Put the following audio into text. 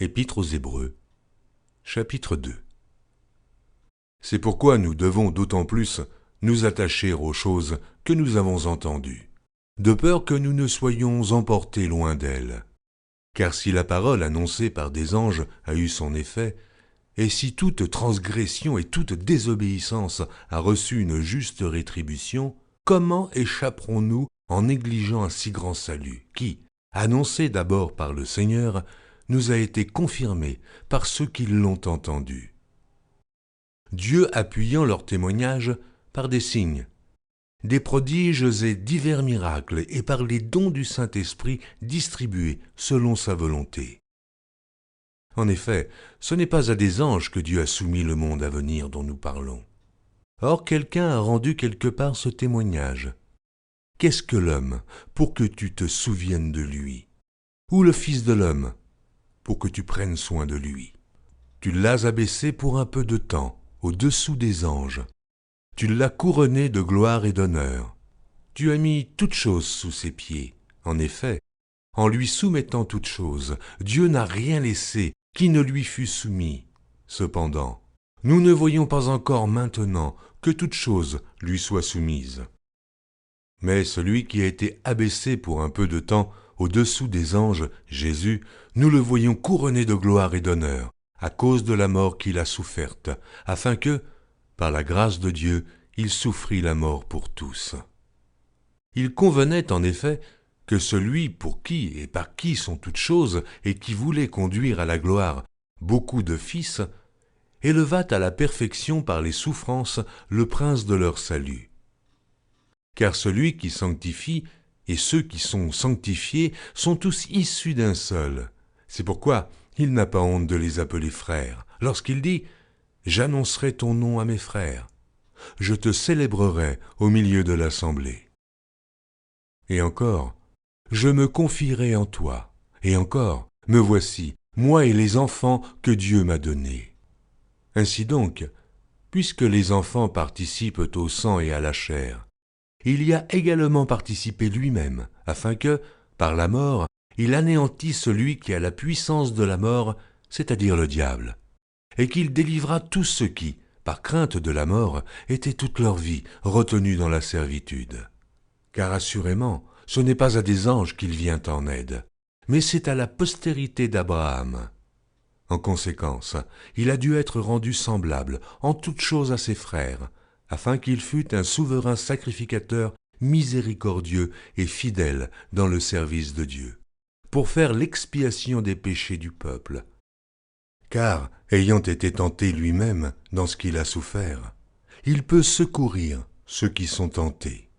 Épître aux Hébreux, chapitre 2. C'est pourquoi nous devons d'autant plus nous attacher aux choses que nous avons entendues, de peur que nous ne soyons emportés loin d'elles. Car si la parole annoncée par des anges a eu son effet, et si toute transgression et toute désobéissance a reçu une juste rétribution, comment échapperons-nous en négligeant un si grand salut, qui, annoncé d'abord par le Seigneur, nous a été confirmé par ceux qui l'ont entendu. Dieu appuyant leur témoignage par des signes, des prodiges et divers miracles, et par les dons du Saint-Esprit distribués selon sa volonté. En effet, ce n'est pas à des anges que Dieu a soumis le monde à venir dont nous parlons. Or, quelqu'un a rendu quelque part ce témoignage. Qu'est-ce que l'homme pour que tu te souviennes de lui? Ou le Fils de l'homme pour que tu prennes soin de lui? Tu l'as abaissé pour un peu de temps, au-dessous des anges. Tu l'as couronné de gloire et d'honneur. Tu as mis toutes choses sous ses pieds. En effet, en lui soumettant toutes choses, Dieu n'a rien laissé qui ne lui fût soumis. Cependant, nous ne voyons pas encore maintenant que toutes choses lui soient soumises. Mais celui qui a été abaissé pour un peu de temps au-dessous des anges, Jésus, nous le voyons couronné de gloire et d'honneur, à cause de la mort qu'il a soufferte, afin que, par la grâce de Dieu, il souffrit la mort pour tous. Il convenait en effet que celui pour qui et par qui sont toutes choses et qui voulait conduire à la gloire beaucoup de fils, élevât à la perfection par les souffrances le prince de leur salut. Car celui qui sanctifie et ceux qui sont sanctifiés sont tous issus d'un seul. C'est pourquoi il n'a pas honte de les appeler frères, lorsqu'il dit « J'annoncerai ton nom à mes frères, je te célébrerai au milieu de l'assemblée. » Et encore, je me confierai en toi, et encore, me voici, moi et les enfants que Dieu m'a donnés. Ainsi donc, puisque les enfants participent au sang et à la chair, il y a également participé lui-même, afin que, par la mort, il anéantît celui qui a la puissance de la mort, c'est-à-dire le diable, et qu'il délivra tous ceux qui, par crainte de la mort, étaient toute leur vie retenus dans la servitude. Car assurément, ce n'est pas à des anges qu'il vient en aide, mais c'est à la postérité d'Abraham. En conséquence, il a dû être rendu semblable en toutes choses à ses frères, afin qu'il fût un souverain sacrificateur miséricordieux et fidèle dans le service de Dieu, pour faire l'expiation des péchés du peuple. Car, ayant été tenté lui-même dans ce qu'il a souffert, il peut secourir ceux qui sont tentés.